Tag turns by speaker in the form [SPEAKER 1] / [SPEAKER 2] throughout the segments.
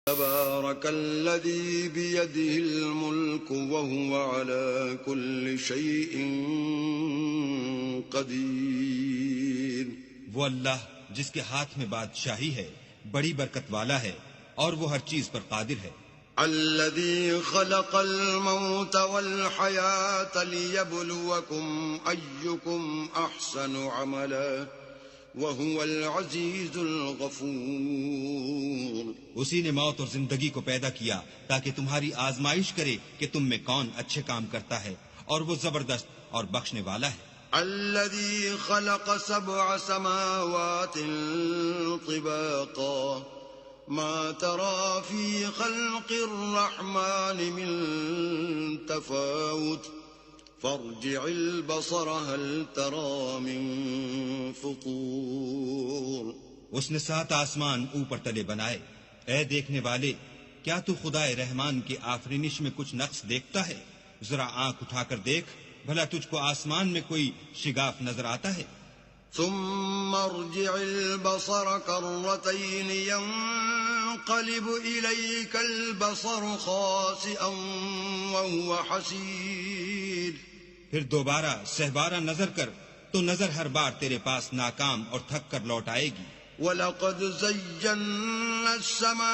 [SPEAKER 1] تبارك الذي بيده الملك وهو على كل شيء قدير.
[SPEAKER 2] وہ اللہ جس کے ہاتھ میں بادشاہی ہے بڑی برکت والا ہے اور وہ ہر چیز پر قادر ہے.
[SPEAKER 1] الذي خلق الموت والحياة ليبلوكم أيكم أحسن عملا وهو العزيز الغفور.
[SPEAKER 2] اسی نے موت اور زندگی کو پیدا کیا تاکہ تمہاری آزمائش کرے کہ تم میں کون اچھے کام کرتا ہے، اور وہ زبردست اور بخشنے والا ہے.
[SPEAKER 1] الذي خلق 7 سماوات طباقا ما ترى في خلق الرحمن من تفاوت فارجع البصر هل ترى من فطور.
[SPEAKER 2] اس نے 7 آسمان اوپر تلے بنائے. اے دیکھنے والے، کیا تو خدائے رحمان کی آفرینش میں کچھ نقص دیکھتا ہے؟ ذرا آنکھ اٹھا کر دیکھ، بھلا تجھ کو آسمان میں کوئی شگاف نظر آتا ہے؟
[SPEAKER 1] ثم ارجع البصر كرتين ينقلب إليك البصر خاسئا وهو حسير.
[SPEAKER 2] پھر دوبارہ سہبارہ نظر کر تو نظر ہر بار تیرے پاس ناکام اور تھک کر لوٹ آئے گی.
[SPEAKER 1] وَلَقَدْ زَيَّنَّا السَّمَاءَ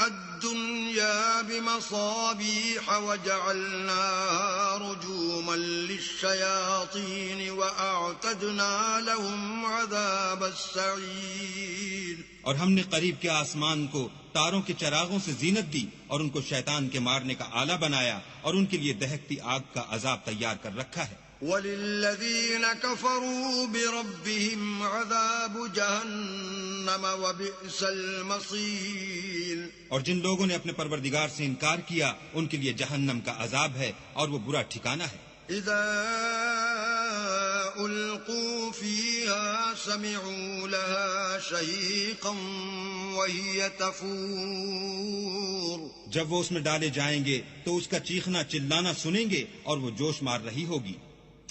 [SPEAKER 1] الدُّنْيَا بِمَصَابِيحَ وَجَعَلْنَاهَا رُجُومًا لِلشَّيَاطِينِ وَأَعْتَدْنَا لَهُمْ عَذَابَ السَّعِيرِ.
[SPEAKER 2] اور ہم نے قریب کے آسمان کو تاروں کے چراغوں سے زینت دی اور ان کو شیطان کے مارنے کا آلہ بنایا اور ان کے لیے دہکتی آگ کا عذاب تیار کر رکھا ہے.
[SPEAKER 1] وَلِلَّذِينَ كَفَرُوا بِرَبِّهِمْ عَذَابُ جَهَنَّمَ وَبِئْسَ الْمَصِيرُ.
[SPEAKER 2] اور جن لوگوں نے اپنے پروردگار سے انکار کیا ان کے لیے جہنم کا عذاب ہے اور وہ برا ٹھکانہ ہے.
[SPEAKER 1] إِذَا أُلْقُوا فِيهَا سَمِعُوا لَهَا شَهِيقًا وَهِيَ تَفُورُ.
[SPEAKER 2] جب وہ اس میں ڈالے جائیں گے تو اس کا چیخنا چلانا سنیں گے اور وہ جوش مار رہی ہوگی.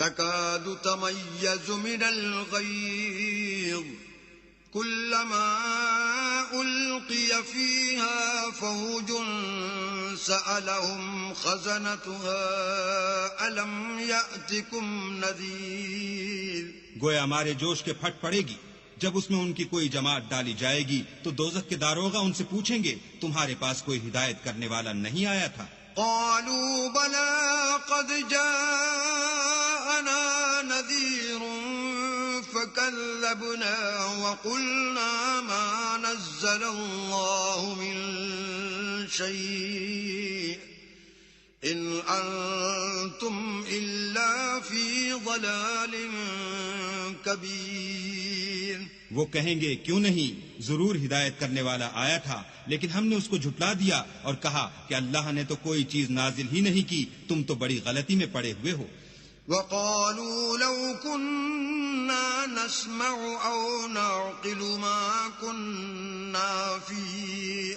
[SPEAKER 1] تكاد تميز من الغيظ كلما ألقي فيها فوج سألهم خزنتها ألم يأتكم نذير.
[SPEAKER 2] گویا ہمارے جوش کے پھٹ پڑے گی. جب اس میں ان کی کوئی جماعت ڈالی جائے گی تو دوزخ کے داروغہ ان سے پوچھیں گے تمہارے پاس کوئی ہدایت کرنے والا نہیں آیا تھا؟
[SPEAKER 1] قالوا بلى قد جاءنا نذير فكذبنا وقلنا ما نزل الله من شيء إن أنتم إلا في ضلال كبير.
[SPEAKER 2] وہ کہیں گے کیوں نہیں، ضرور ہدایت کرنے والا آیا تھا، لیکن ہم نے اس کو جھٹلا دیا اور کہا کہ اللہ نے تو کوئی چیز نازل ہی نہیں کی، تم تو بڑی غلطی میں پڑے ہوئے ہو.
[SPEAKER 1] وقالوا لو كنا نسمع أو نعقل ما كنا في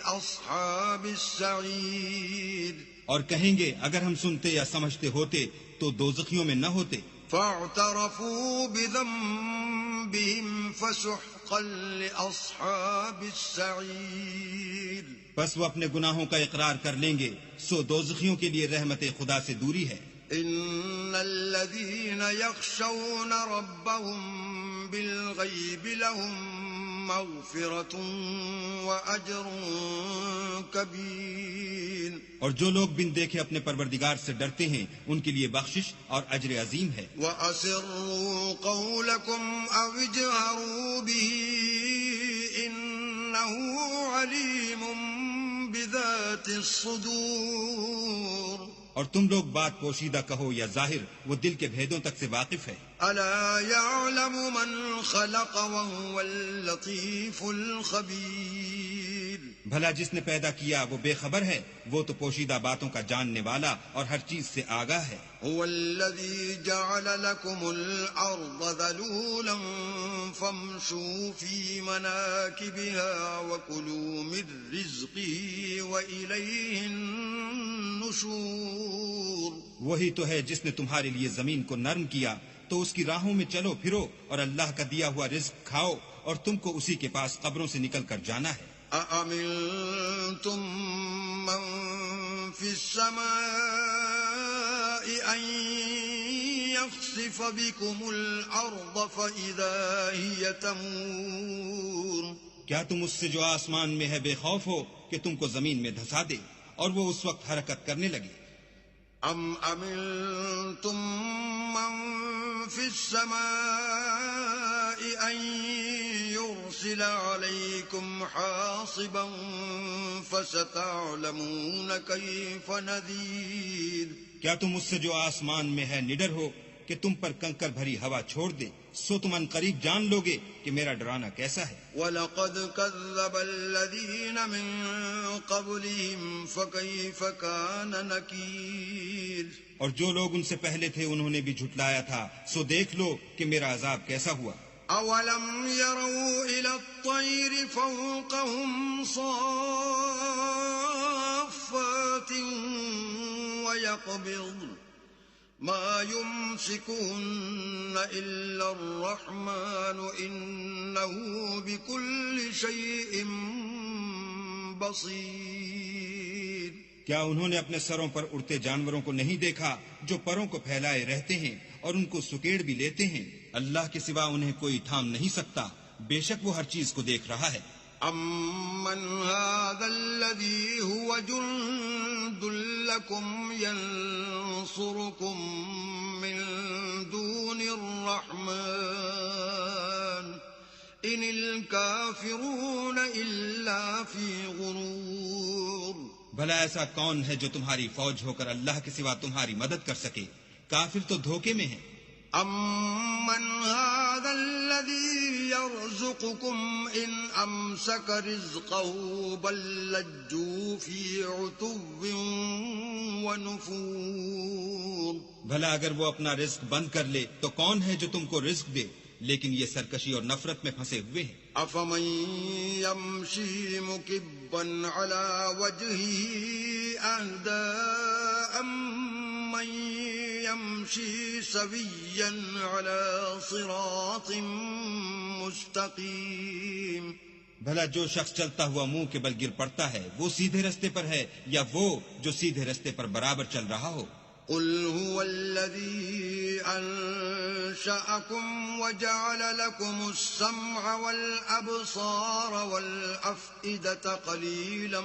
[SPEAKER 1] أصحاب السعير.
[SPEAKER 2] اور کہیں گے اگر ہم سنتے یا سمجھتے ہوتے تو دوزخیوں میں نہ ہوتے.
[SPEAKER 1] فاعترفوا بذنبهم فسحقا لأصحاب السعير.
[SPEAKER 2] بس وہ اپنے گناہوں کا اقرار کر لیں گے، سو دوزخیوں کے لیے رحمت خدا سے دوری ہے.
[SPEAKER 1] ان الذين يخشون ربهم بالغيب لهم مغفرة وأجر كبير.
[SPEAKER 2] اور جو لوگ بن دیکھے اپنے پروردگار سے ڈرتے ہیں ان کے لیے بخشش اور اجر عظیم ہے.
[SPEAKER 1] وَأَسِرُّوا قَوْلَكُمْ أَوْ اجْهَرُوا بِهِ إِنَّهُ عَلِيمٌ بِذَاتِ الصُّدُورِ.
[SPEAKER 2] اور تم لوگ بات پوشیدہ کہو یا ظاہر، وہ دل کے بھیدوں تک سے واقف ہے.
[SPEAKER 1] أَلَا يَعْلَمُ مَنْ خَلَقَ وَهُوَ اللَّطِيفُ الْخَبِيرُ.
[SPEAKER 2] بھلا جس نے پیدا کیا وہ بے خبر ہے، وہ تو پوشیدہ باتوں کا جاننے والا اور ہر چیز سے آگاہ ہے.
[SPEAKER 1] هو الذي جعل لكم الأرض ذلولا فامشوا في مناكبها وكلوا من رزقه وإليه النشور.
[SPEAKER 2] وہی تو ہے جس نے تمہارے لیے زمین کو نرم کیا تو اس کی راہوں میں چلو پھرو اور اللہ کا دیا ہوا رزق کھاؤ اور تم کو اسی کے پاس قبروں سے نکل کر جانا ہے.
[SPEAKER 1] أأمنتم من في السماء أن يخسف بكم الأرض فإذا هي تمور
[SPEAKER 2] کیا تم اس سے جو آسمان میں ہے بے خوف ہو کہ تم کو زمین میں دھسا دے اور وہ اس وقت حرکت کرنے لگے؟
[SPEAKER 1] أم أمنتم من في السماء أن يرسل عليكم حاصبا فستعلمون كيف نذير
[SPEAKER 2] کیا تم اس سے جو آسمان میں ہے نڈر ہو کہ تم پر کنکر بھری ہوا چھوڑ دے، سو تم ان قریب جان لوگے کہ میرا ڈرانا کیسا ہے۔
[SPEAKER 1] وَلَقَدْ كَذَّبَ الَّذِينَ مِن قَبْلِهِمْ فَكَيْفَ كَانَ نَكِيرِ
[SPEAKER 2] اور جو لوگ ان سے پہلے تھے انہوں نے بھی جھٹلایا تھا، سو دیکھ لو کہ میرا عذاب کیسا ہوا۔
[SPEAKER 1] أَوَلَمْ يَرَوْا إِلَى الطَّيْرِ فَوْقَهُمْ صَافَّاتٍ وَيَقْبِضْنَ ما يمسكهن إلا الرحمن إنه بكل شيء بصير
[SPEAKER 2] کیا انہوں نے اپنے سروں پر اڑتے جانوروں کو نہیں دیکھا جو پروں کو پھیلائے رہتے ہیں اور ان کو سکیڑ بھی لیتے ہیں؟ اللہ کے سوا انہیں کوئی تھام نہیں سکتا، بے شک وہ ہر چیز کو دیکھ رہا ہے۔
[SPEAKER 1] أَمَّنْ هَذَا الَّذِي هُوَ جُنْدٌ لَكُمْ يَنْصُرُكُمْ مِنْ دُونِ الرَّحْمَنِ إِنِ الْكَافِرُونَ إِلَّا فِي غُرُورٍ
[SPEAKER 2] بھلا ایسا کون ہے جو تمہاری فوج ہو کر اللہ کے سوا تمہاری مدد کر سکے؟ کافر تو دھوکے میں ہیں۔
[SPEAKER 1] أَمَّنْ هَذَا الَّذِي يَرْزُقُكُمْ إِنْ أَمْسَكَ رِزْقَهُ بَلْ لَجُّوا فِي عُتُوٍّ وَنُفُورٍ
[SPEAKER 2] بھلا اگر وہ اپنا رزق بند کر لے تو کون ہے جو تم کو رزق دے؟ لیکن یہ سرکشی اور نفرت میں پھنسے ہوئے ہیں۔
[SPEAKER 1] أَفَمَن يَمْشِي مُكِبًّا عَلَى وَجْهِهِ أَهْدَىٰ أَمَّن يَمْشِي سَوِيًّا عَلَى صِرَاطٍ مُسْتَقِيمٍ
[SPEAKER 2] بھلا جو شخص چلتا ہوا منہ کے بل گر پڑتا ہے وہ سیدھے رستے پر ہے یا وہ جو سیدھے رستے پر برابر چل رہا ہو؟
[SPEAKER 1] قل هو الذي أنشأكم وجعل لكم السمع والأبصار والأفئدة قليلا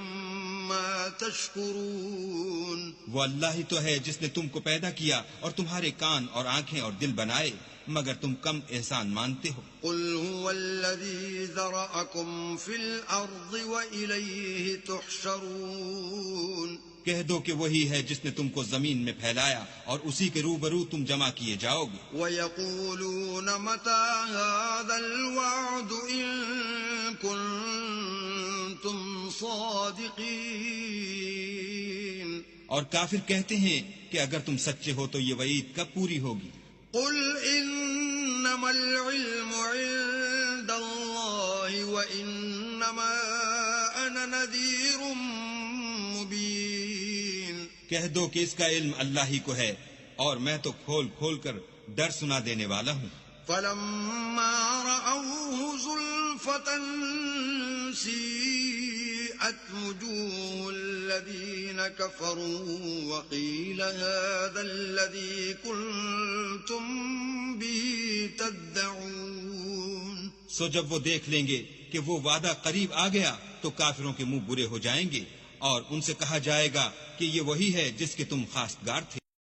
[SPEAKER 1] ما تشكرون
[SPEAKER 2] وہ اللہ ہی تو ہے جس نے تم کو پیدا کیا اور تمہارے کان اور آنکھیں اور دل بنائے، مگر تم کم احسان مانتے ہو۔
[SPEAKER 1] قل هو الذي ذرأكم في الأرض وإليه تحشرون
[SPEAKER 2] کہہ دو کہ وہی ہے جس نے تم کو زمین میں پھیلایا اور اسی کے روبرو تم جمع کیے جاؤ گے۔
[SPEAKER 1] وَيَقُولُونَ مَتَى هَذَا الْوَعْدُ إِن كُنتُمْ صَادِقِينَ
[SPEAKER 2] اور کافر کہتے ہیں کہ اگر تم سچے ہو تو یہ وعید کب پوری ہوگی؟
[SPEAKER 1] قُلْ إِنَّمَا الْعِلْمُ عِندَ اللَّهِ وَإِنَّمَا أَنَا نَذِيرٌ مُبِينٌ
[SPEAKER 2] کہہ دو کہ اس کا علم اللہ ہی کو ہے اور میں تو کھول کھول کر ڈر سنا دینے والا ہوں۔
[SPEAKER 1] فَلَمَّا رَأَوْهُ زُلْفَةً سِيئَتْ وُجُوهُ الَّذِينَ كَفَرُوا وَقِيلَ هَذَا الَّذِي كُنتُم بِهِ تَدَّعُونَ
[SPEAKER 2] سو جب وہ دیکھ لیں گے کہ وہ وعدہ قریب آ گیا تو کافروں کے منہ برے ہو جائیں گے اور ان سے کہا جائے گا کہ یہ وہی ہے جس کے تم خواستگار تھے۔